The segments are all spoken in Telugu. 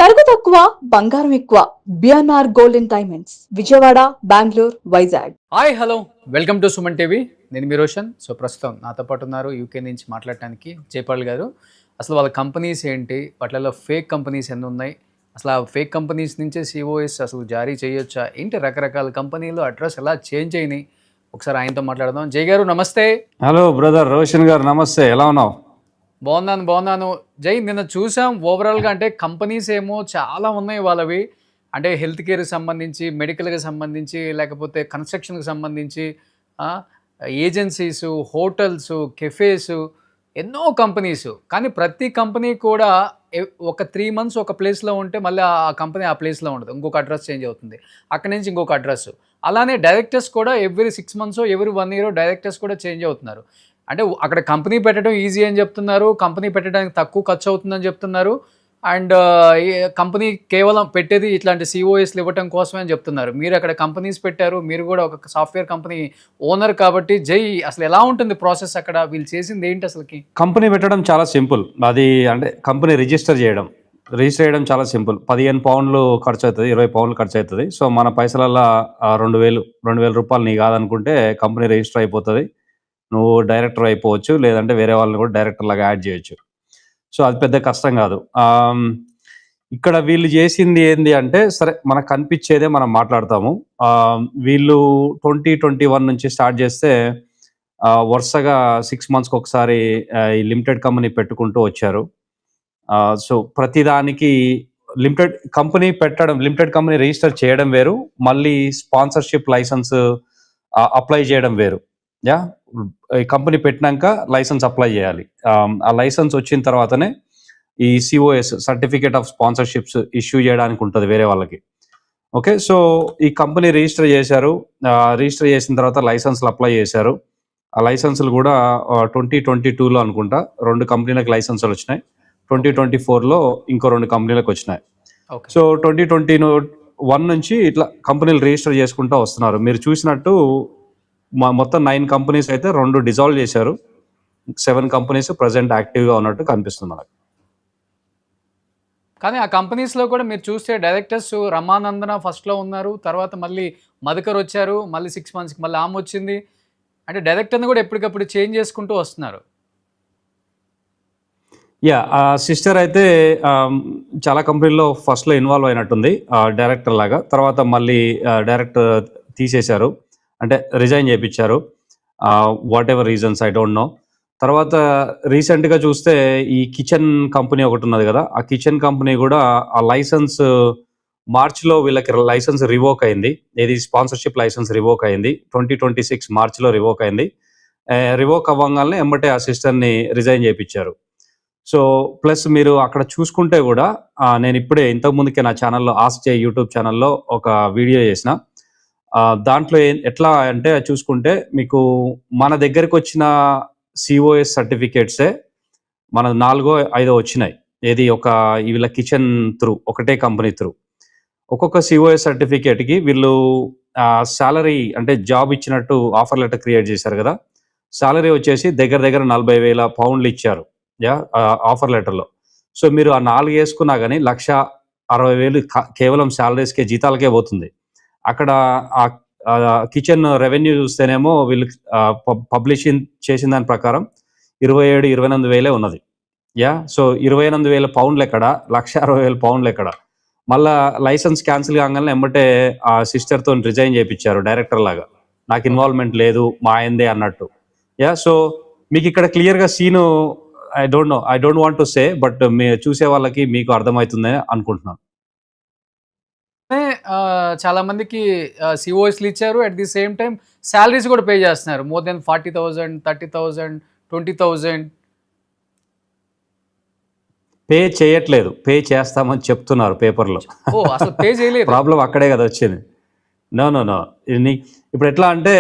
తరుగు తక్కువ బంగారం ఎక్కువ. BNR golden diamonds, Vijayawada, Bengaluru, Vizag. Hi hello, welcome to Suman TV. నేను మీ రోషన్. సో ప్రస్తుతం నాతో పాటు ఉన్నారు యూకే నుంచి మాట్లాడటానికి జైపాల్ గారు. అసలు వాళ్ళ కంపెనీస్ ఏంటి, వాటిలో ఫేక్ కంపెనీస్ ఎన్ని ఉన్నాయి, అసలు ఆ ఫేక్ కంపెనీస్ నుంచే సిఓఎస్ అసలు జారీ చేయొచ్చా ఏంటి, రకరకాల కంపెనీలు అడ్రస్ ఎలా చేంజ్ అయినాయి, ఒకసారి ఆయనతో మాట్లాడదాం. జై గారు నమస్తే. హలో బ్రదర్ రోషన్ గారు నమస్తే, ఎలా ఉన్నావు? బాగున్నాను జై. నిన్న చూసాం ఓవరాల్గా, అంటే కంపెనీస్ ఏమో చాలా ఉన్నాయి వాళ్ళవి, అంటే హెల్త్ కేర్కి సంబంధించి, మెడికల్కి సంబంధించి, లేకపోతే కన్స్ట్రక్షన్కి సంబంధించి, ఏజెన్సీస్, హోటల్స్, కెఫేస్, ఎన్నో కంపెనీస్. కానీ ప్రతి కంపెనీ కూడా ఒక 3 months ఒక ప్లేస్లో ఉంటే మళ్ళీ ఆ కంపెనీ ఆ ప్లేస్లో ఉండదు, ఇంకొక అడ్రస్ చేంజ్ అవుతుంది, అక్కడి నుంచి ఇంకొక అడ్రస్. అలానే డైరెక్టర్స్ కూడా every 6 months every 1 year directors కూడా చేంజ్ అవుతున్నారు. అంటే అక్కడ కంపెనీ పెట్టడం ఈజీ అని చెప్తున్నారు, కంపెనీ పెట్టడానికి తక్కువ ఖర్చు అవుతుందని చెప్తున్నారు, అండ్ కంపెనీ కేవలం పెట్టేది ఇట్లాంటి సిఓఎస్లు ఇవ్వటం కోసమే అని చెప్తున్నారు. మీరు అక్కడ కంపెనీస్ పెట్టారు, మీరు కూడా ఒక సాఫ్ట్వేర్ కంపెనీ ఓనర్ కాబట్టి జై, అసలు ఎలా ఉంటుంది ప్రాసెస్ అక్కడ, వీళ్ళు చేసింది ఏంటి అసలుకి? కంపెనీ పెట్టడం చాలా సింపుల్. అది అంటే కంపెనీ రిజిస్టర్ చేయడం చాలా సింపుల్. 15 pounds ఖర్చు అవుతుంది, 20 pounds ఖర్చు అవుతుంది. సో మన పైసలల్లో 2,000 రూపాయలు నీ కాదనుకుంటే కంపెనీ రిజిస్టర్ అయిపోతుంది. నువ్వు డైరెక్టర్ అయిపోవచ్చు, లేదంటే వేరే వాళ్ళని కూడా డైరెక్టర్ లాగా యాడ్ చేయొచ్చు. సో అది పెద్ద కష్టం కాదు. ఇక్కడ వీళ్ళు చేసింది ఏంది అంటే, సరే మనకు కనిపించేదే మనం మాట్లాడతాము. వీళ్ళు 2021 నుంచి స్టార్ట్ చేస్తే వరుసగా 6 monthsకి ఒకసారి ఈ లిమిటెడ్ కంపెనీ పెట్టుకుంటూ వచ్చారు. సో ప్రతిదానికి లిమిటెడ్ కంపెనీ రిజిస్టర్ చేయడం వేరు, మళ్ళీ స్పాన్సర్షిప్ లైసెన్స్ అప్లై చేయడం వేరు. ఈ కంపెనీ పెట్టినాక లైసెన్స్ అప్లై చేయాలి. ఆ లైసెన్స్ వచ్చిన తర్వాతనే ఈ cos certificate of sponsorships issue చేయడానికి ఉంటుంది వేరే వాళ్ళకి. ఓకే, సో ఈ కంపెనీ రిజిస్టర్ చేశారు. రిజిస్టర్ చేసిన తర్వాత లైసెన్స్లు అప్లై చేశారు. ఆ లైసెన్సులు కూడా 2022లో అనుకుంటా 2 కంపెనీలకు లైసెన్సులు వచ్చినాయి. 2024లో ఇంకో 2 కంపెనీలకు వచ్చినాయి. సో 2021 నుంచి ఇట్లా కంపెనీలు రిజిస్టర్ చేసుకుంటూ వస్తున్నారు. మీరు చూసినట్టు మొత్తం 9 కంపెనీస్ అయితే 2 డిజాల్వ్ చేశారు. 7 కంపెనీస్ ప్రజెంట్ యాక్టివ్గా ఉన్నట్టు కనిపిస్తుంది మనకు. కానీ ఆ కంపెనీస్లో కూడా మీరు చూస్తే డైరెక్టర్స్ రమానందన ఫస్ట్లో ఉన్నారు, తర్వాత మళ్ళీ మధుకర్ వచ్చారు, మళ్ళీ 6 monthsకి మళ్ళీ ఆమె వచ్చింది. అంటే డైరెక్టర్ని కూడా ఎప్పటికప్పుడు చేంజ్ చేసుకుంటూ వస్తున్నారు. ఆ సిస్టర్ అయితే చాలా కంపెనీల్లో ఫస్ట్లో ఇన్వాల్వ్ అయినట్టుంది డైరెక్టర్ లాగా. తర్వాత మళ్ళీ డైరెక్టర్ తీసేశారు, అంటే రిజైన్ చేయించారు. What ever reasons, I don't know. తర్వాత రీసెంట్గా చూస్తే ఈ కిచెన్ కంపెనీ ఒకటి ఉన్నది కదా, ఆ కిచెన్ కంపెనీ కూడా ఆ లైసెన్స్ మార్చ్లో వీళ్ళకి లైసెన్స్ రివోక్ అయింది. ఏది స్పాన్సర్షిప్ లైసెన్స్ రివోక్ అయింది, 2026 మార్చ్లో రివోక్ అయింది. రివోక్ అవ్వగానే ఎమ్మటే ఆ సిస్టర్ని రిజైన్ చేయించారు. సో ప్లస్ మీరు అక్కడ చూసుకుంటే కూడా నేను ఇప్పుడే ఇంతకుముందుకే నా ఛానల్లో ఆస్క్ చేయి యూట్యూబ్ ఛానల్లో ఒక వీడియో చేసిన. దాంట్లో ఎట్లా అంటే చూసుకుంటే మీకు మన దగ్గరికి వచ్చిన సిఓఎస్ సర్టిఫికేట్సే మన 4 or 5 వచ్చినాయి. ఏది వీళ్ళ కిచెన్ త్రూ, ఒకటే కంపెనీ త్రూ. ఒక్కొక్క సిఓఎస్ సర్టిఫికేట్కి వీళ్ళు శాలరీ, అంటే జాబ్ ఇచ్చినట్టు ఆఫర్ లెటర్ క్రియేట్ చేశారు కదా, శాలరీ వచ్చేసి దగ్గర 40,000 pounds ఇచ్చారు ఆఫర్ లెటర్లో. సో మీరు ఆ 4 వేసుకున్నా కానీ 1,60,000 కేవలం శాలరీస్కే, జీతాలకే పోతుంది. అక్కడ కిచెన్ రెవెన్యూ చూస్తేనేమో వీళ్ళు పబ్లిషింగ్ చేసిన దాని ప్రకారం 27,000-28,000 ఉన్నది. సో 28,000 pounds ఎక్కడ, 1,60,000 pounds ఎక్కడ. మళ్ళా లైసెన్స్ క్యాన్సిల్ కాగానే ఎమ్మటే ఆ సిస్టర్తో రిజైన్ చేయించారు డైరెక్టర్ లాగా, నాకు ఇన్వాల్వ్మెంట్ లేదు మా ఆయనదే అన్నట్టు. సో మీకు ఇక్కడ క్లియర్గా scene, I don't want to say, but మీరు చూసే వాళ్ళకి మీకు అర్థమవుతుందని అనుకుంటున్నాను. చాలా మందికి సిఓఎస్లు ఇచ్చారు, at the same time salaries కూడా పే చేస్తున్నారు, more than 40,000, 30,000, 20,000. పే చేయట్లేదు, పే చేస్తామని చెప్తున్నారు పేపర్లో. అసలు పే చేయలేదు. ప్రాబ్లం అక్కడే కదా వచ్చింది. నో ఇప్పుడు ఎట్లా అంటే,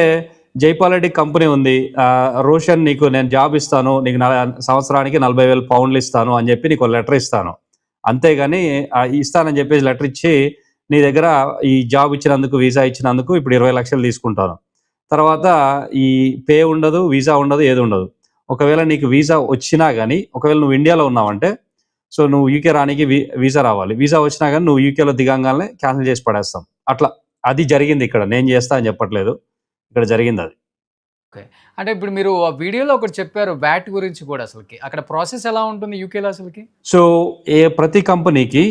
జైపాల్ రెడ్డి కంపెనీ ఉంది, రోషన్ నీకు నేను జాబ్ ఇస్తాను, నీకు సంవత్సరానికి 40,000 pounds ఇస్తాను అని చెప్పి నీకు లెటర్ ఇస్తాను, అంతేగాని ఇస్తానని చెప్పేసి లెటర్ ఇచ్చి నీ దగ్గర ఈ జాబ్ ఇచ్చినందుకు, వీసా ఇచ్చినందుకు ఇప్పుడు 20 లక్షలు తీసుకుంటాను. తర్వాత ఈ పే ఉండదు, వీసా ఉండదు, ఏది ఉండదు. ఒకవేళ నీకు వీసా వచ్చినా కానీ, ఒకవేళ నువ్వు ఇండియాలో ఉన్నావంటే సో నువ్వు యూకే రానికి వీసా రావాలి. వీసా వచ్చినా కానీ నువ్వు యూకేలో దిగంగానే క్యాన్సిల్ చేసి పడేస్తాం. అట్లా అది జరిగింది ఇక్కడ. నేను చేస్తా అని చెప్పట్లేదు. ఇక్కడ జరిగింది అది. ఓకే. అంటే ఇప్పుడు మీరు ఆ వీడియోలో ఒకటి చెప్పారు వ్యాట్ గురించి కూడా అసలకి. అక్కడ ప్రాసెస్ ఎలా ఉంటుంది యూకేలో అసలకి? సో ప్రతి కంపెనీకి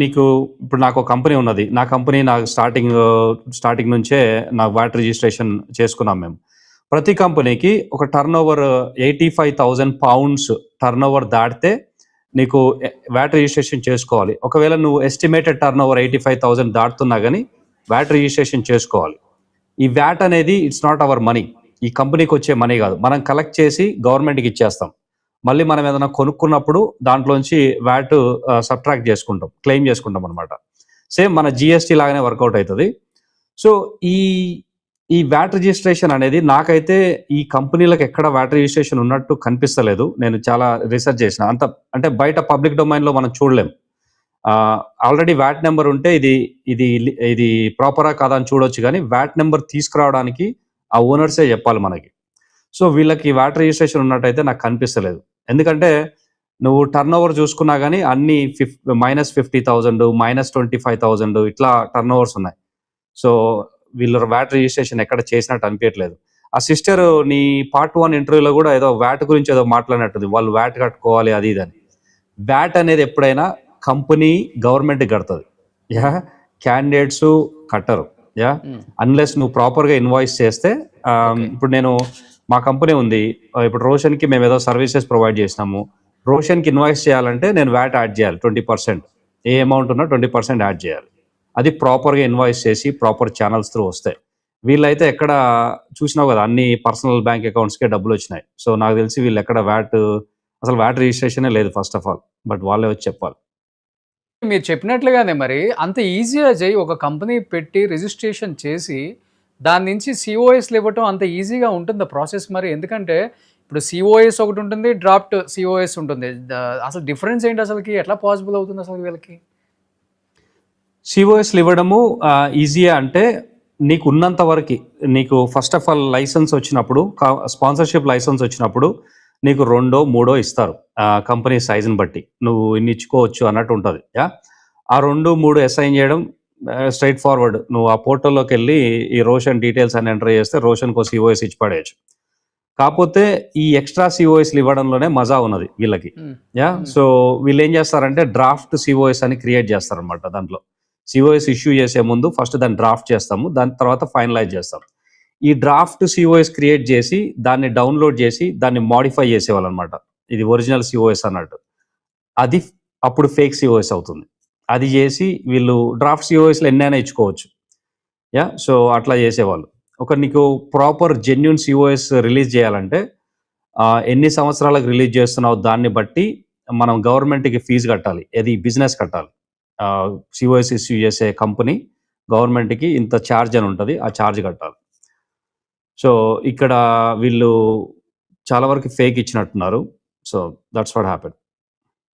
నీకు ఇప్పుడు నాకు ఒక కంపెనీ ఉన్నది. నా కంపెనీ నాకు స్టార్టింగ్ నుంచే నాకు వ్యాట్ రిజిస్ట్రేషన్ చేసుకున్నాం మేము. ప్రతి కంపెనీకి ఒక టర్నోవర్ 85,000 పౌండ్స్ టర్నోవర్ దాటితే నీకు వ్యాట్ రిజిస్ట్రేషన్ చేసుకోవాలి. ఒకవేళ నువ్వు ఎస్టిమేటెడ్ టర్నోవర్ 85,000 దాటుతున్నా కానీ వ్యాట్ రిజిస్ట్రేషన్ చేసుకోవాలి. ఈ వ్యాట్ అనేది ఇట్స్ నాట్ అవర్ మనీ. ఈ కంపెనీకి వచ్చే మనీ కాదు. మనం కలెక్ట్ చేసి గవర్నమెంట్కి ఇచ్చేస్తాం. మళ్ళీ మనం ఏదైనా కొనుక్కున్నప్పుడు దాంట్లోంచి వ్యాట్ సబ్ట్రాక్ట్ చేసుకుంటాం, క్లెయిమ్ చేసుకుంటాం అనమాట. సేమ్ మన జిఎస్టీ లాగానే వర్కౌట్ అవుతుంది. సో ఈ వ్యాట్ రిజిస్ట్రేషన్ అనేది నాకైతే ఈ కంపెనీలకు ఎక్కడ వ్యాట్ రిజిస్ట్రేషన్ ఉన్నట్టు కనిపిస్తలేదు. నేను చాలా రీసెర్చ్ చేసిన. అంటే బయట పబ్లిక్ డొమైన్లో మనం చూడలేం. ఆల్రెడీ వ్యాట్ నెంబర్ ఉంటే ఇది ప్రాపరా కాదా అని చూడొచ్చు, కానీ వ్యాట్ నెంబర్ తీసుకురావడానికి ఆ ఓనర్సే చెప్పాలి మనకి. సో వీళ్ళకి వ్యాట్ రిజిస్ట్రేషన్ ఉన్నట్టయితే నాకు కనిపిస్తలేదు. ఎందుకంటే నువ్వు టర్న్ ఓవర్ చూసుకున్నా కానీ అన్ని -50,000 -25,000 ఇట్లా టర్న్ ఓవర్స్ ఉన్నాయి. సో వీళ్ళు వ్యాట్ రిజిస్ట్రేషన్ ఎక్కడ చేసినట్టు అనిపించట్లేదు. ఆ సిస్టర్ నీ పార్ట్ 1 ఇంటర్వ్యూలో కూడా ఏదో వ్యాట్ గురించి ఏదో మాట్లాడినట్టుంది. వాళ్ళు వ్యాట్ కట్టుకోవాలి అది ఇదని. వ్యాట్ అనేది ఎప్పుడైనా కంపెనీ గవర్నమెంట్ కడుతుంది. క్యాండిడేట్స్ కట్టరు. అన్లెస్ నువ్వు ప్రాపర్గా ఇన్వాయిస్ చేస్తే. ఇప్పుడు నేను మా కంపెనీ ఉంది, ఇప్పుడు రోషన్కి మేము ఏదో సర్వీసెస్ ప్రొవైడ్ చేసినాము. రోషన్కి ఇన్వాయిస్ చేయాలంటే నేను వ్యాట్ యాడ్ చేయాలి 20%. ఏ అమౌంట్ ఉన్నా 20% యాడ్ చేయాలి. అది ప్రాపర్గా ఇన్వాయిస్ చేసి ప్రాపర్ ఛానల్స్ త్రూ వస్తాయి. వీళ్ళైతే ఎక్కడ చూసినావు కదా, అన్ని పర్సనల్ బ్యాంక్ అకౌంట్స్కే డబ్బులు వచ్చినాయి. సో నాకు తెలిసి వీళ్ళు ఎక్కడ అసలు వ్యాట్ రిజిస్ట్రేషనే లేదు ఫస్ట్ ఆఫ్ ఆల్. బట్ వాళ్ళే వచ్చి చెప్పాలి. మీరు చెప్పినట్లుగానే మరి అంత ఈజీగా ఒక కంపెనీ పెట్టి రిజిస్ట్రేషన్ చేసి దాని నుంచి సిఓఎస్లు ఇవ్వటం అంత ఈజీగా ఉంటుందా ప్రాసెస్ మరి? ఎందుకంటే ఇప్పుడు సిఓఎస్ ఒకటి ఉంటుంది, డ్రాఫ్ట్ సిఓఎస్ ఉంటుంది. అసలు డిఫరెన్స్ ఏంటి అసలుకి? ఎట్లా పాసిబుల్ అవుతుంది అసలు వీళ్ళకి? సిఓఎస్లు ఇవ్వడము ఈజీయా అంటే నీకు ఉన్నంత వరకు. నీకు ఫస్ట్ ఆఫ్ ఆల్ లైసెన్స్ వచ్చినప్పుడు, స్పాన్సర్షిప్ లైసెన్స్ వచ్చినప్పుడు నీకు 2, 3 ఇస్తారు. కంపెనీ సైజుని బట్టి నువ్వు ఇన్ని ఇచ్చుకోవచ్చు అన్నట్టు ఉంటుంది. ఆ 2, 3 అసైన్ చేయడం స్ట్రైట్ ఫార్వర్డ్. నువ్వు ఆ పోర్టల్లోకి వెళ్ళి ఈ రోషన్ డీటెయిల్స్ అని ఎంటర్ చేస్తే రోషన్కో సిఓఎస్ ఇచ్చి పడేయచ్చు. కాకపోతే ఈ ఎక్స్ట్రా సిఓఎస్లు ఇవ్వడంలోనే మజా ఉన్నది వీళ్ళకి. సో వీళ్ళు ఏం చేస్తారంటే డ్రాఫ్ట్ సిఓఎస్ అని క్రియేట్ చేస్తారనమాట. దాంట్లో సిఓఎస్ ఇష్యూ చేసే ముందు ఫస్ట్ దాన్ని డ్రాఫ్ట్ చేస్తాము, దాని తర్వాత ఫైనలైజ్ చేస్తాం. ఈ డ్రాఫ్ట్ సిఓఎస్ క్రియేట్ చేసి దాన్ని డౌన్లోడ్ చేసి దాన్ని మాడిఫై చేసేవాళ్ళు అనమాట. ఇది ఒరిజినల్ సిఓఎస్ అన్నట్టు. అది అప్పుడు ఫేక్ సిఓఎస్ అవుతుంది. అది చేసి వీళ్ళు డ్రాఫ్ట్ సిఓఎస్లో ఎన్నైనా ఇచ్చుకోవచ్చు. సో అట్లా చేసేవాళ్ళు. నీకు ప్రాపర్ జెన్యూన్ సిఓఎస్ రిలీజ్ చేయాలంటే ఎన్ని సంవత్సరాలకు రిలీజ్ చేస్తున్నావు దాన్ని బట్టి మనం గవర్నమెంట్కి ఫీజు కట్టాలి. అది బిజినెస్ కట్టాలి. సిఓఎస్ ఇష్యూ చేసే కంపెనీ గవర్నమెంట్కి ఇంత ఛార్జ్ అని ఉంటుంది, ఆ ఛార్జ్ కట్టాలి. సో ఇక్కడ వీళ్ళు చాలా వరకు ఫేక్ ఇచ్చినట్టున్నారు. So that's what happen.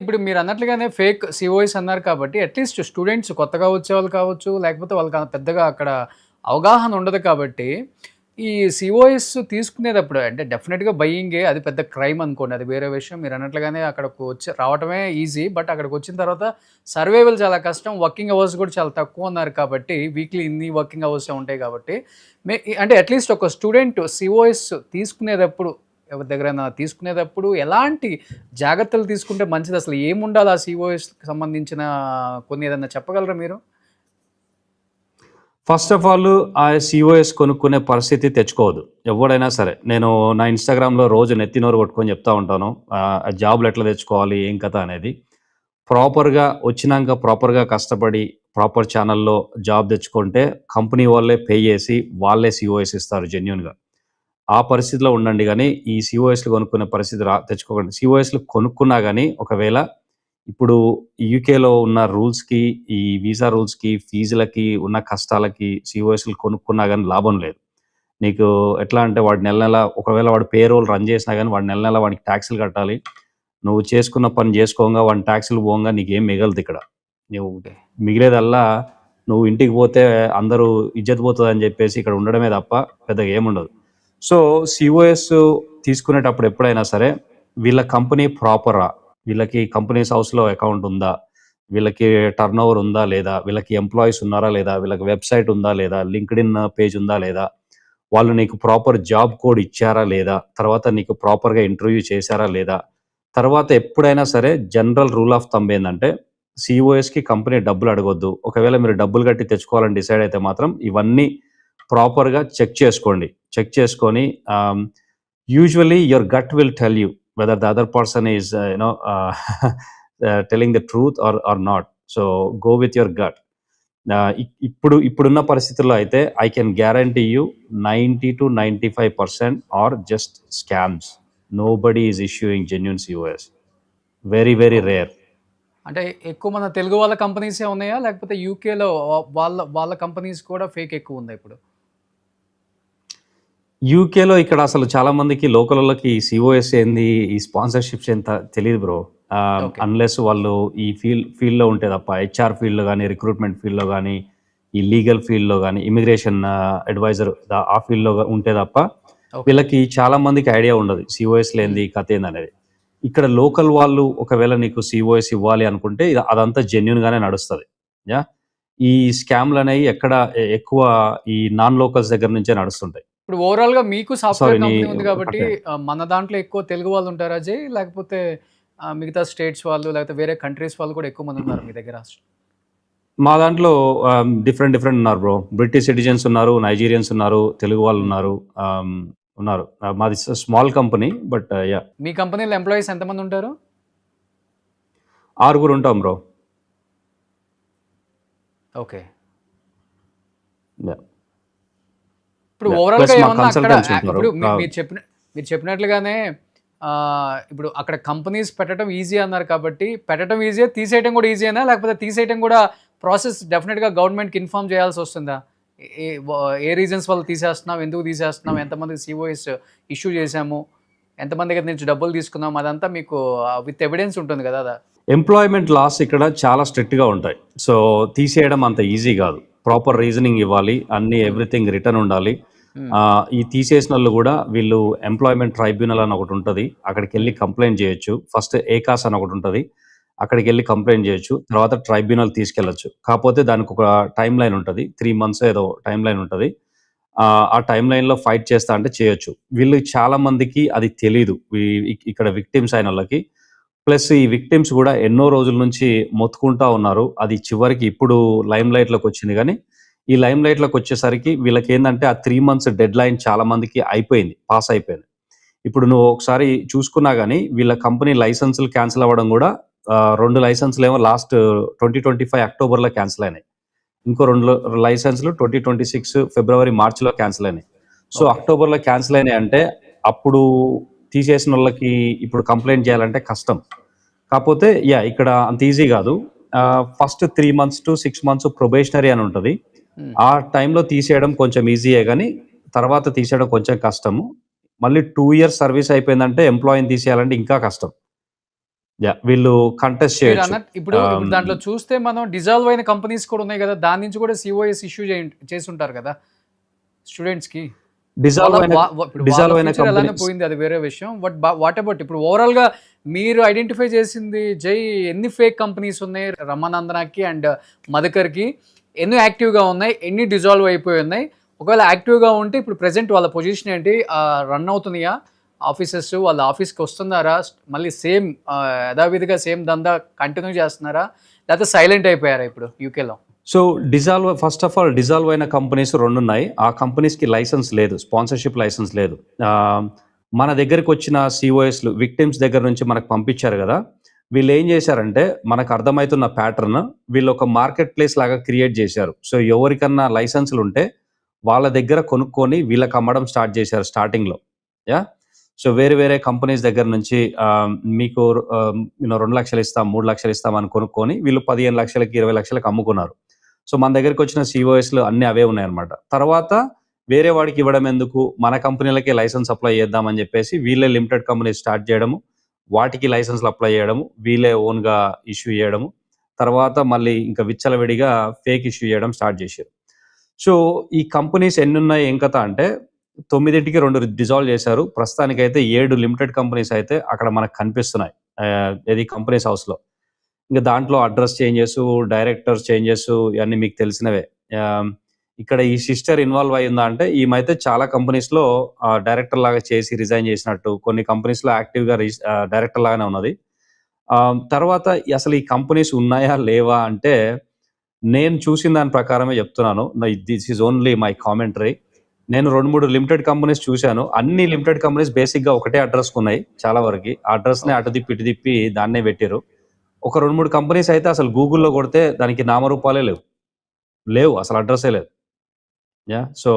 ఇప్పుడు మీరు అన్నట్లుగానే ఫేక్ సిఓఎస్ అన్నారు కాబట్టి అట్లీస్ట్ స్టూడెంట్స్ కొత్తగా వచ్చేవాళ్ళు కావచ్చు, లేకపోతే వాళ్ళకి పెద్దగా అక్కడ అవగాహన ఉండదు కాబట్టి ఈ సిఓఎస్ తీసుకునేటప్పుడు అంటే డెఫినెట్గా బయ్యింగే అది పెద్ద క్రైమ్ అనుకోండి, అది వేరే విషయం. మీరు అన్నట్లుగానే అక్కడికి రావటమే ఈజీ, బట్ అక్కడికి వచ్చిన తర్వాత సర్వైవల్ చాలా కష్టం. వర్కింగ్ అవర్స్ కూడా చాలా తక్కువ ఉన్నారు కాబట్టి వీక్లీ ఇన్ని వర్కింగ్ అవర్స్ ఉంటాయి కాబట్టి అంటే అట్లీస్ట్ ఒక స్టూడెంట్ సిఓఎస్ తీసుకునేటప్పుడు ఎవరి దగ్గరైనా తీసుకునేటప్పుడు ఎలాంటి జాగ్రత్తలు తీసుకుంటే మంచిది? అసలు ఏముండాలి ఆ సిఓఎస్కి సంబంధించిన కొన్ని ఏదన్నా చెప్పగలరా మీరు? ఫస్ట్ ఆఫ్ ఆల్ ఆ సిఓఎస్ కొనుక్కునే పరిస్థితి తెచ్చుకోవద్దు ఎవడైనా సరే. నేను నా ఇన్స్టాగ్రామ్లో రోజు నెత్తినోరు కొట్టుకొని చెప్తా ఉంటాను జాబ్లు ఎట్లా తెచ్చుకోవాలి ఏం కథ అనేది. ప్రాపర్గా వచ్చినాక ప్రాపర్గా కష్టపడి ప్రాపర్ ఛానల్లో జాబ్ తెచ్చుకుంటే కంపెనీ వాళ్ళే పే చేసి వాళ్ళే సిఓఎస్ ఇస్తారు జెన్యూన్గా. ఆ పరిస్థితిలో ఉండండి, కానీ ఈ సిఓఎస్లు కొనుక్కునే పరిస్థితి తెచ్చుకోకండి. సిఓఎస్లు కొనుక్కున్నా కానీ ఒకవేళ ఇప్పుడు యూకేలో ఉన్న రూల్స్కి, ఈ వీసా రూల్స్కి, ఫీజులకి ఉన్న కష్టాలకి సిఓఎస్లు కొనుక్కున్నా కానీ లాభం లేదు. నీకు ఎట్లా అంటే వాడు నెల ఒకవేళ వాడు పే రోల్ రన్ చేసినా కానీ వాడు నెల వాడికి ట్యాక్సులు కట్టాలి. నువ్వు చేసుకున్న పని చేసుకోగా వాడిని ట్యాక్సులు పోగా నీకేం మిగలదు. ఇక్కడ నువ్వు మిగిలేదల్లా నువ్వు ఇంటికి పోతే అందరూ ఇజ్జత్ పోతుంది అని చెప్పేసి ఇక్కడ ఉండడమే తప్ప పెద్దగా ఏముండదు. సో సిఓఎస్ తీసుకునేటప్పుడు ఎప్పుడైనా సరే వీళ్ళ కంపెనీ ప్రాపరా, వీళ్ళకి కంపెనీస్ హౌస్లో అకౌంట్ ఉందా, వీళ్ళకి టర్న్ ఓవర్ ఉందా లేదా, వీళ్ళకి ఎంప్లాయీస్ ఉన్నారా లేదా, వీళ్ళకి వెబ్సైట్ ఉందా లేదా, లింక్డ్ ఇన్ పేజ్ ఉందా లేదా, వాళ్ళు నీకు ప్రాపర్ జాబ్ కోడ్ ఇచ్చారా లేదా, తర్వాత నీకు ప్రాపర్గా ఇంటర్వ్యూ చేశారా లేదా. తర్వాత ఎప్పుడైనా సరే జనరల్ రూల్ ఆఫ్ థంబ్ ఏంటంటే సిఓఎస్కి కంపెనీ డబ్బులు అడగొద్దు. ఒకవేళ మీరు డబ్బులు కట్టి తెచ్చుకోవాలని డిసైడ్ అయితే మాత్రం ఇవన్నీ ప్రాపర్గా చెక్ చేసుకోండి. చెక్ చేసుకొని usually your gut will tell you whether the other person is telling the truth or not. So go with your gut. ఇప్పుడున్న పరిస్థితుల్లో అయితే I can guarantee you 90-95% are just scams. Nobody is issuing genuine COs. Very very rare. అంటే ఎక్కువ మన తెలుగు వాళ్ళ కంపెనీసే ఉన్నాయా, లేకపోతే యూకేలో వాళ్ళ కంపెనీస్ కూడా ఫేక్ ఎక్కువ ఉందా ఇప్పుడు? యూకేలో ఇక్కడ అసలు చాలా మందికి లోకల్ వాళ్ళకి సిఓఎస్ ఏంది, ఈ స్పాన్సర్షిప్స్ ఎంత తెలియదు బ్రో. ఓకే. అన్లెస్ వాళ్ళు ఈ ఫీల్డ్లో ఉంటే తప్ప, హెచ్ఆర్ ఫీల్డ్లో కానీ, రిక్రూట్మెంట్ ఫీల్డ్లో కానీ, ఈ లీగల్ ఫీల్డ్లో కానీ, ఇమిగ్రేషన్ అడ్వైజర్ ఆ ఫీల్డ్లో ఉంటే తప్ప ఓకే. వీళ్ళకి చాలా మందికి ఐడియా ఉండదు సిఓఎస్ లేనిది కథ ఏందనేది. ఇక్కడ లోకల్ వాళ్ళు ఒకవేళ నీకు సిఓఎస్ ఇవ్వాలి అనుకుంటే అదంతా జెన్యున్గానే నడుస్తుంది. యా, ఈ స్కామ్లు అనేవి ఎక్కడ ఎక్కువ ఈ నాన్ లోకల్స్ దగ్గర నుంచే నడుస్తుంటాయి. ఇప్పుడు ఓవరాల్గా మీకు సాఫ్ట్వేర్ సారీ కంపెనీ ఉంది కాబట్టి ఓకే. మన దాంట్లో ఎక్కువ తెలుగు వాళ్ళు ఉంటారా జై, లేకపోతే మిగతా స్టేట్స్ వాళ్ళు లేకపోతే వేరే కంట్రీస్ వాళ్ళు కూడా ఎక్కువ మంది ఉన్నారు మీ దగ్గర? మా దాంట్లో డిఫరెంట్ ఉన్నారు బ్రో. బ్రిటిష్ సిటిజన్స్ ఉన్నారు, నైజీరియన్స్ ఉన్నారు, తెలుగు వాళ్ళు ఉన్నారు. ఉన్నారు. మాది స్మాల్ కంపెనీ బట్ యా. మీ కంపెనీలో ఎంప్లాయీస్ ఎంతమంది ఉంటారు? 6 ఉంటాం బ్రో. ఓకే. యా. ఇప్పుడు Yeah. ఓవరాల్గా Plus మా ఏమన్నా అక్కడ consultants ఉంటారు. ఇప్పుడు మీరు చెప్పినట్లుగానే ఇప్పుడు అక్కడ కంపెనీస్ పెట్టడం ఈజీ అన్నారు కాబట్టి, పెట్టడం ఈజీ, తీసేయడం కూడా ఈజీనా, లేకపోతే తీసేయడం కూడా ప్రాసెస్ డెఫినెట్గా గవర్నమెంట్కి ఇన్ఫార్మ్ చేయాల్సి వస్తుందా? ఏ రీజన్స్ వల్ల తీసేస్తున్నాం, ఎందుకు తీసేస్తున్నాం, ఎంతమందికి సిఓఎస్ ఇష్యూ చేశాము, ఎంతమంది దగ్గర నుంచి డబ్బులు తీసుకున్నాం, అదంతా మీకు విత్ ఎవిడెన్స్ ఉంటుంది కదా. ఎంప్లాయ్మెంట్ లాస్ ఇక్కడ చాలా స్ట్రిక్ట్గా ఉంటాయి. సో తీసేయడం అంత ఈజీ కాదు. ప్రాపర్ రీజనింగ్ ఇవ్వాలి, అన్ని ఎవ్రీథింగ్ రిటర్న్ ఉండాలి. ఈ తీసేసిన వాళ్ళు కూడా వీళ్ళు ఎంప్లాయ్మెంట్ ట్రైబ్యునల్ అని ఒకటి ఉంటుంది, అక్కడికి వెళ్ళి కంప్లైంట్ చేయొచ్చు. ఫస్ట్ ఏకాస్ అని ఒకటి ఉంటుంది, అక్కడికి వెళ్ళి కంప్లైంట్ చేయొచ్చు. తర్వాత ట్రైబ్యునల్ తీసుకెళ్ళచ్చు. కాకపోతే దానికి ఒక టైం లైన్ ఉంటుంది, 3 months ఏదో టైం లైన్ ఉంటుంది. ఆ టైం లైన్లో ఫైట్ చేస్తా అంటే చేయొచ్చు. వీళ్ళు చాలా మందికి అది తెలీదు, ఇక్కడ విక్టిమ్స్ అయిన వాళ్ళకి. ప్లస్ ఈ విక్టిమ్స్ కూడా ఎన్నో రోజుల నుంచి మొత్తుకుంటా ఉన్నారు. అది చివరికి ఇప్పుడు లైమ్ లైట్లోకి వచ్చింది. కానీ ఈ లైమ్ లైట్లోకి వచ్చేసరికి వీళ్ళకి ఏంటంటే ఆ 3 months డెడ్ లైన్ చాలా మందికి పాస్ అయిపోయింది. ఇప్పుడు నువ్వు ఒకసారి చూసుకున్నా కానీ వీళ్ళ కంపెనీ లైసెన్సులు క్యాన్సిల్ అవ్వడం కూడా 2 లైసెన్సులు ఏమో లాస్ట్ 2025 అక్టోబర్లో క్యాన్సిల్ అయినాయి. ఇంకో 2 లైసెన్సులు 2026 ఫిబ్రవరి మార్చిలో క్యాన్సిల్ అయినాయి. So Okay. అక్టోబర్లో క్యాన్సిల్ అయినాయి అంటే అప్పుడు తీసేసిన వాళ్ళకి ఇప్పుడు కంప్లైంట్ చేయాలంటే కష్టం. కాకపోతే యా, ఇక్కడ అంత ఈజీ కాదు. First 3 months to 6 months probationary అని ఉంటుంది. ఆ టైంలో తీసేయడం కొంచెం ఈజీయే, కానీ తర్వాత తీసేయడం కొంచెం కష్టము. మళ్ళీ 2 years సర్వీస్ అయిపోయిందంటే ఎంప్లాయీని తీసేయాలంటే ఇంకా కష్టం. యా, వీళ్ళు కంటెస్ట్ మీరు చేయొచ్చు. అన్నట్టు ఇప్పుడు దాంట్లో చూస్తే మనం డిజాల్వ్ అయిన కంపెనీస్ కూడా ఉన్నాయి కదా, దాని నుంచి కూడా సిఓఎస్ ఇష్యూ చేసి ఉంటారు కదా స్టూడెంట్స్కి. డిజాల్వ్ అయిన అలానే కంపెనీస్ పోయింది, అది వేరే విషయం. బట్ వాట్ అబౌట్ ఇప్పుడు ఓవరాల్ గా మీరు ఐడెంటిఫై చేసింది జై, ఎన్ని ఫేక్ కంపెనీస్ ఉన్నాయి రమానందనకి అండ్ మధుకర్కి, ఎన్ని యాక్టివ్గా ఉన్నాయి, ఎన్ని డిజాల్వ్ అయిపోయి ఉన్నాయి? ఒకవేళ యాక్టివ్గా ఉంటే ఇప్పుడు ప్రెసెంట్ వాళ్ళ పొజిషన్ ఏంటి, రన్ అవుతున్నాయా ఆఫీసెస్, వాళ్ళ ఆఫీస్కి వస్తున్నారా, మళ్ళీ సేమ్ యథావిధిగా సేమ్ దందా కంటిన్యూ చేస్తున్నారా, లేకపోతే సైలెంట్ అయిపోయారా ఇప్పుడు యూకేలో? So first of all dissolve అయిన కంపెనీస్ 2 ఉన్నాయి. ఆ కంపెనీస్కి లైసెన్స్ లేదు, స్పాన్సర్షిప్ లైసెన్స్ లేదు. మన దగ్గరికి వచ్చిన సిఓఎస్లు విక్టిమ్స్ దగ్గర నుంచి మనకు పంపించారు కదా, వీళ్ళు ఏం చేశారంటే మనకు అర్థమవుతున్న ప్యాటర్న్, వీళ్ళు ఒక మార్కెట్ ప్లేస్ లాగా క్రియేట్ చేశారు. సో ఎవరికన్నా లైసెన్సులు ఉంటే వాళ్ళ దగ్గర కొనుక్కొని వీళ్ళకి అమ్మడం స్టార్ట్ చేశారు స్టార్టింగ్లో. యా, సో వేరే కంపెనీస్ దగ్గర నుంచి మీకు 2 లక్షలు ఇస్తాం, 3 లక్షలు ఇస్తాం అని కొనుక్కొని వీళ్ళు 15 లక్షలకి 20 లక్షలకి అమ్ముకున్నారు. సో మన దగ్గరికి వచ్చిన సిఓఎస్లు అన్నీ అవే ఉన్నాయన్నమాట. తర్వాత వేరే వాడికి ఇవ్వడం ఎందుకు, మన కంపెనీలకే లైసెన్స్ అప్లై చేద్దామని చెప్పేసి వీళ్ళే లిమిటెడ్ కంపెనీ స్టార్ట్ చేయడము, వాటికి లైసెన్స్లు అప్లై చేయడము, వీళ్ళే ఓన్గా ఇష్యూ చేయడము, తర్వాత మళ్ళీ ఇంకా విచ్చలవిడిగా ఫేక్ ఇష్యూ చేయడం స్టార్ట్ చేశారు. సో ఈ కంపెనీస్ ఎన్ని ఉన్నాయి ఏం కథ అంటే 9కి 2 డిజాల్వ్ చేశారు. ప్రస్తుతానికైతే 7 లిమిటెడ్ కంపెనీస్ అయితే అక్కడ మనకు కనిపిస్తున్నాయి. ఏది కంపెనీస్ హౌస్లో. ఇంకా దాంట్లో అడ్రస్ చేంజెస్, డైరెక్టర్స్ చేంజెస్ ఇవన్నీ మీకు తెలిసినవే. ఇక్కడ ఈ సిస్టర్ ఇన్వాల్వ్ అయ్యిందా అంటే ఈమె అయితే చాలా కంపెనీస్లో డైరెక్టర్ లాగా చేసి రిజైన్ చేసినట్టు, కొన్ని కంపెనీస్లో యాక్టివ్గా డైరెక్టర్ లాగానే ఉన్నది. తర్వాత అసలు ఈ కంపెనీస్ ఉన్నాయా లేవా అంటే నేను చూసిన దాని ప్రకారమే చెప్తున్నాను. This is only my commentary. నేను 2-3 లిమిటెడ్ కంపెనీస్ చూశాను. అన్ని లిమిటెడ్ కంపెనీస్ బేసిక్గా ఒకటే అడ్రస్కి ఉన్నాయి చాలా వరకు. ఆ అడ్రస్నే అటు తిప్పి ఇటు తిప్పి దాన్నే పెట్టారు. ఒక 2-3 కంపెనీస్ అయితే అసలు గూగుల్లో కొడితే దానికి నామరూపాలే లేవు, అసలు అడ్రస్సే లేదు. సో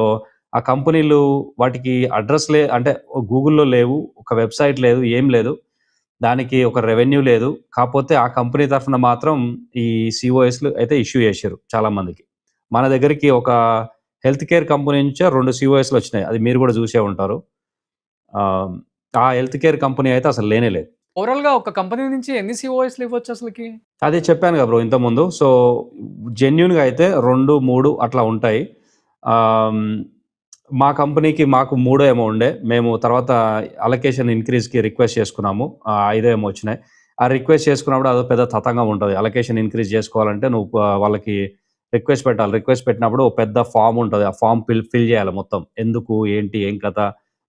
ఆ కంపెనీలు వాటికి అడ్రస్లే అంటే గూగుల్లో లేవు, ఒక వెబ్సైట్ లేదు, ఏం లేదు, దానికి ఒక రెవెన్యూ లేదు. కాకపోతే ఆ కంపెనీ తరఫున మాత్రం ఈ సిఓఎస్లు అయితే ఇష్యూ చేశారు చాలా మందికి. మన దగ్గరికి ఒక హెల్త్ కేర్ కంపెనీ నుంచే 2 సిఓఎస్లు వచ్చినాయి, అది మీరు కూడా చూసే ఉంటారు. ఆ హెల్త్ కేర్ కంపెనీ అయితే అసలు లేనే లేదు. ఓవరాల్గా ఒక కంపెనీ నుంచి ఎన్ని సిఓఎస్లు ఇవ్వచ్చు అసలుకి? అదే చెప్పాను కదా బ్రో ఇంతకుముందు. సో జెన్యున్గా అయితే 2-3 అట్లా ఉంటాయి. మా కంపెనీకి మాకు 3 ఏమో ఉండే, మేము తర్వాత అలొకేషన్ ఇంక్రీజ్కి రిక్వెస్ట్ చేసుకున్నాము, 5 ఏమో వచ్చినాయి. ఆ రిక్వెస్ట్ చేసుకున్నప్పుడు అదో పెద్ద తతంగం ఉంటుంది. అలొకేషన్ ఇంక్రీజ్ చేసుకోవాలంటే నువ్వు వాళ్ళకి రిక్వెస్ట్ పెట్టాలి. రిక్వెస్ట్ పెట్టినప్పుడు ఒక పెద్ద ఫామ్ ఉంటుంది, ఆ ఫామ్ ఫిల్ చేయాలి మొత్తం. ఎందుకు, ఏంటి, ఏం కథ,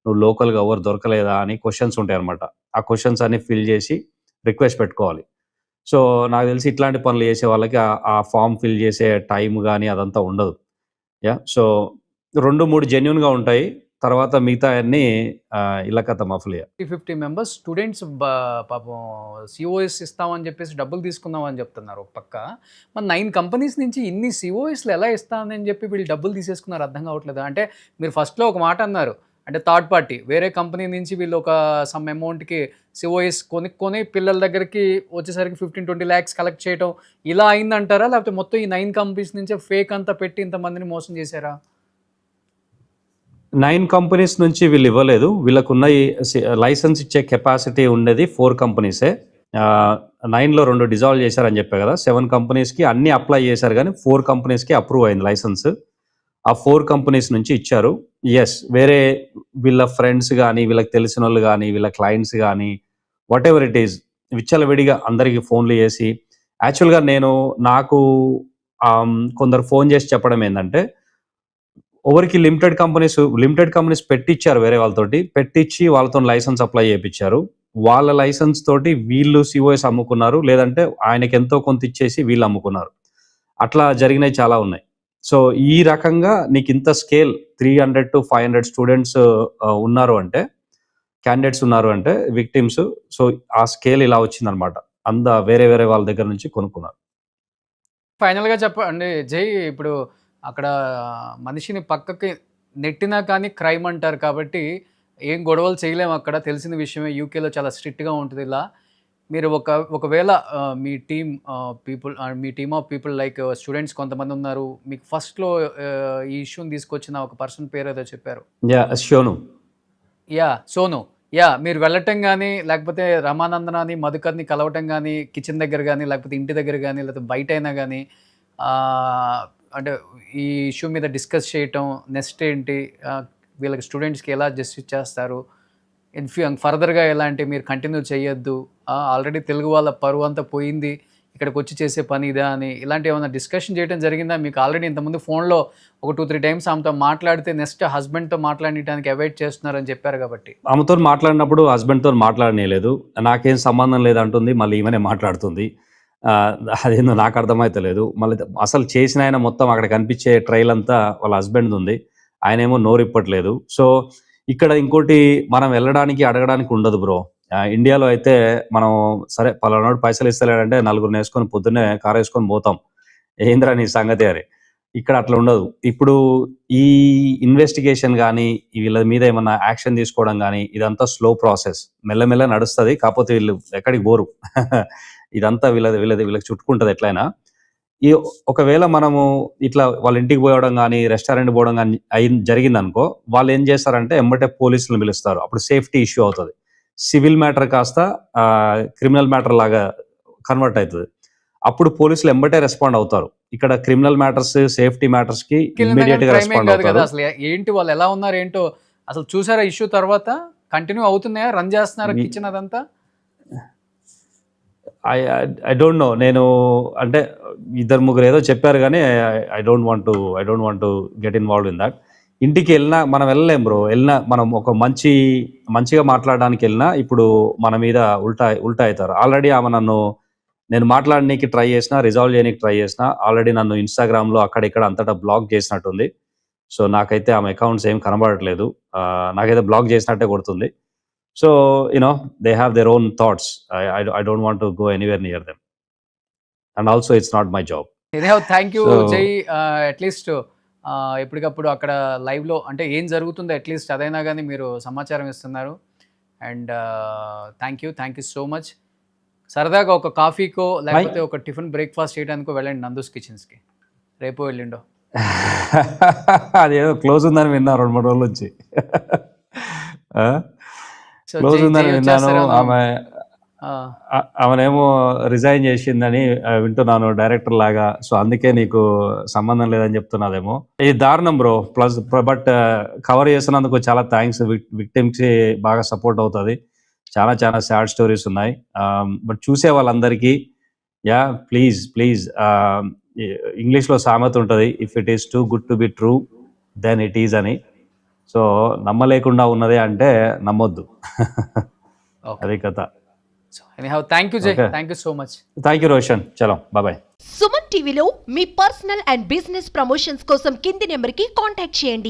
నువ్వు లోకల్గా ఎవరు దొరకలేదా అని క్వశ్చన్స్ ఉంటాయి అనమాట. ఆ క్వశ్చన్స్ అన్ని ఫిల్ చేసి రిక్వెస్ట్ పెట్టుకోవాలి. సో నాకు తెలిసి ఇట్లాంటి పనులు చేసే వాళ్ళకి ఆ ఫామ్ ఫిల్ చేసే టైం కానీ అదంతా ఉండదు. సో 2-3 జెన్యున్గా ఉంటాయి, తర్వాత మిగతా అన్నీ ఇలా కథ మఫ్లియా. 50 మెంబర్స్ స్టూడెంట్స్ పాపం సిఓఎస్ ఇస్తామని చెప్పేసి డబ్బులు తీసుకుందామని చెప్తున్నారు ఒక పక్క. మరి 9 కంపెనీస్ నుంచి ఇన్ని సిఓఎస్లు ఎలా ఇస్తామని చెప్పి వీళ్ళు డబ్బులు తీసేసుకున్నారు, అర్థం కావట్లేదు. అంటే మీరు ఫస్ట్లో ఒక మాట అన్నారు, అంటే థర్డ్ పార్టీ వేరే కంపెనీ నుంచి వీళ్ళు ఒక సమ్ అమౌంట్కి సిఓఎస్ కొనుక్కొని పిల్లల దగ్గరికి వచ్చేసరికి 15-20 lakhs కలెక్ట్ చేయడం ఇలా అయిందంటారా, లేకపోతే మొత్తం ఈ 9 కంపెనీస్ నుంచే ఫేక్ అంతా పెట్టి ఇంతమందిని మోసం చేశారా? 9 కంపెనీస్ నుంచి వీళ్ళు ఇవ్వలేదు. వీళ్ళకున్న లైసెన్స్ ఇచ్చే కెపాసిటీ ఉండేది 4 కంపెనీసే. 9లో 2 డిజాల్వ్ చేశారని చెప్పా కదా. 7 కంపెనీస్కి అన్ని అప్లై చేశారు, కానీ 4 కంపెనీస్కి అప్రూవ్ అయింది లైసెన్స్. ఆ 4 కంపెనీస్ నుంచి ఇచ్చారు. ఎస్, వేరే వీళ్ళ ఫ్రెండ్స్ కానీ, వీళ్ళకి తెలిసిన వాళ్ళు కానీ, వీళ్ళ క్లయింట్స్ కానీ, వాట్ ఎవర్ ఇట్ ఈజ్, విచ్చలవిడిగా అందరికీ ఫోన్లు చేసి, యాక్చువల్గా నాకు కొందరు ఫోన్ చేసి చెప్పడం ఏంటంటే, ఎవరికి లిమిటెడ్ కంపెనీస్ పెట్టించారు, వేరే వాళ్ళతోటి పెట్టించి వాళ్ళతో లైసెన్స్ అప్లై చేయించారు. వాళ్ళ లైసెన్స్ తోటి వీళ్ళు సిఓఎస్ అమ్ముకున్నారు, లేదంటే ఆయనకి ఎంతో కొంత ఇచ్చేసి వీళ్ళు అమ్ముకున్నారు. అట్లా జరిగినవి చాలా ఉన్నాయి. సో ఈ రకంగా నీకు ఇంత స్కేల్ 300 to 500 స్టూడెంట్స్ ఉన్నారు అంటే, క్యాండిడేట్స్ ఉన్నారు అంటే, విక్టిమ్స్. సో ఆ స్కేల్ ఇలా వచ్చిందనమాట. వేరే వేరే వాళ్ళ దగ్గర నుంచి కొనుక్కున్నారు. ఫైనల్గా చెప్పండి జై, ఇప్పుడు అక్కడ మనిషిని పక్కకి నెట్టినా కానీ క్రైమ్ అంటారు కాబట్టి ఏం గొడవలు చేయలేము అక్కడ, తెలిసిన విషయమే. యూకేలో చాలా స్ట్రిక్ట్గా ఉంటుంది ఇలా. మీరు ఒకవేళ మీ team of people like students కొంతమంది ఉన్నారు, మీకు ఫస్ట్లో ఈ ఇష్యూని తీసుకొచ్చిన ఒక పర్సన్ పేరు ఏదో చెప్పారు, సోను. మీరు వెళ్ళటం కానీ, లేకపోతే రమానందనాన్ని మధుకర్ని కలవటం కానీ, కిచెన్ దగ్గర కానీ, లేకపోతే ఇంటి దగ్గర కానీ, లేకపోతే బయట అయినా కానీ, అంటే ఈ ఇష్యూ మీద డిస్కస్ చేయటం, నెక్స్ట్ ఏంటి, వీళ్ళకి స్టూడెంట్స్కి ఎలా జస్టిస్ చేస్తారు, ఫర్దర్గా ఎలాంటి మీరు కంటిన్యూ చేయొద్దు, ఆల్రెడీ తెలుగు వాళ్ళ పరువు అంతా పోయింది, ఇక్కడికి వచ్చి చేసే పని ఇదా అని ఇలాంటి ఏమైనా డిస్కషన్ చేయడం జరిగిందా? మీకు ఆల్రెడీ ఇంతకుముందు ఫోన్లో ఒక 2-3 times ఆమెతో మాట్లాడితే నెక్స్ట్ హస్బెండ్తో మాట్లాడటానికి అవాయిడ్ చేస్తున్నారని చెప్పారు కాబట్టి. ఆమెతో మాట్లాడినప్పుడు హస్బెండ్తో మాట్లాడలేదు, నాకేం సంబంధం లేదంటుంది, మళ్ళీ ఈమెనే మాట్లాడుతుంది. అదేందో నాకు అర్థమైతలేదు. మళ్ళీ అసలు చేసిన ఆయన మొత్తం అక్కడ కనిపించే ట్రైల్ అంతా వాళ్ళ హస్బెండ్ ఉంది, ఆయన ఏమో నోరిప్పట్లేదు. సో ఇక్కడ ఇంకోటి, మనం వెళ్ళడానికి అడగడానికి ఉండదు బ్రో. ఇండియాలో అయితే మనం సరే పలానాడు పైసలు ఇస్తలేడంటే 4 వేసుకొని పొద్దున్నే కారు వేసుకొని పోతాం, ఏంద్రా నీ సంగతి అని. ఇక్కడ అట్లా ఉండదు. ఇప్పుడు ఈ ఇన్వెస్టిగేషన్ కానీ, వీళ్ళ మీద ఏమన్నా యాక్షన్ తీసుకోవడం కానీ, ఇదంతా స్లో ప్రాసెస్, మెల్లమెల్ల నడుస్తుంది. కాకపోతే వీళ్ళు ఎక్కడికి పోరు. ఇదంతా వీళ్ళకి చుట్టుకుంటుంది ఎట్లయినా. ఒకవేళ మనము ఇట్లా వాళ్ళ ఇంటికి పోవడం కానీ, రెస్టారెంట్ పోవడం కానీ జరిగిందనుకో, వాళ్ళు ఏం చేస్తారంటే ఎమ్మటే పోలీసులను పిలుస్తారు. అప్పుడు సేఫ్టీ ఇష్యూ అవుతుంది. సివిల్ మ్యాటర్ కాస్త క్రిమినల్ మ్యాటర్ లాగా కన్వర్ట్ అవుతుంది. అప్పుడు పోలీసులు ఎంబటే రెస్పాండ్ అవుతారు. ఇక్కడ క్రిమినల్ మ్యాటర్స్, సేఫ్టీ మ్యాటర్స్ కి ఇమ్మీడియట్ గా రెస్పాండ్ అవుతారు. అసలు ఏంటి, వాళ్ళు ఎలా ఉన్నారు ఏంటో అసలు చూసారా? ఇష్యూ తర్వాత కంటిన్యూ అవుతున్నాయా, రన్ చేస్తున్నారా కిచెన్ అదంతా? I don't know. నేను అంటే ఇద్దరు ముగ్గురు ఏదో చెప్పారు కానీ I don't want to get involved in that. ఇంటికి వెళ్ళినా మనం వెళ్ళలేం బ్రో. వెళ్ళినా మనం ఒక మంచిగా మాట్లాడడానికి వెళ్ళినా ఇప్పుడు మన మీద ఉల్టా అవుతారు. ఆల్రెడీ ఆమె నేను మాట్లాడడానికి ట్రై చేసిన, రిజాల్వ్ చేయడానికి ట్రై చేసిన, ఆల్రెడీ నన్ను ఇన్స్టాగ్రామ్లో అక్కడిక్కడ అంతటా బ్లాక్ చేసినట్టుంది. సో నాకైతే ఆమె అకౌంట్స్ ఏం కనబడట్లేదు. నాకైతే బ్లాక్ చేసినట్టే కొడుతుంది. So you know they have their own thoughts. I don't want to go anywhere near them. And also it's not my job. Thank you So- జై. అట్లీస్ట్ ఎప్పటికప్పుడు అక్కడ లైవ్లో అంటే ఏం జరుగుతుందో అట్లీస్ట్ అదైనా కానీ మీరు సమాచారం ఇస్తున్నారు. And thank you so much. సరదాగా ఒక కాఫీకో లేకపోతే ఒక టిఫిన్ బ్రేక్ఫాస్ట్ చేయడానికో వెళ్ళండి నందూస్ కిచెన్స్కి. రేపు వెళ్ళిండో. అదేదో క్లోజ్ ఉందని విన్నా 2-3 రోజుల నుంచి. సో క్లోజ్ ఉందని విన్నాను. ఆ, ఆమెనేమో రిజైన్ చేసిందని వింటున్నాను డైరెక్టర్ లాగా. సో అందుకే నీకు సంబంధం లేదని చెప్తున్నదేమో. ఇది దారుణం బ్రో. ప్లస్ బట్ కవర్ చేసినందుకు చాలా థ్యాంక్స్. విక్టిమ్స్ బాగా సపోర్ట్ అవుతుంది. చాలా చాలా సాడ్ స్టోరీస్ ఉన్నాయి. బట్ చూసే వాళ్ళందరికీ ప్లీజ్ ఇంగ్లీష్లో సామెత ఉంటుంది, if it is too good to be true then it is అని. సో నమ్మలేకుండా ఉన్నదే అంటే నమ్మొద్దు. ఓకే. అది కథ. So anyhow thank you Jai. Okay. Thank you so much. Thank you Roshan. చలో బాయ్. సుమన్ టీవీలో మీ పర్సనల్ అండ్ బిజినెస్ ప్రమోషన్స్ కోసం కింది నెంబర్కి కాంటాక్ట్ చేయండి.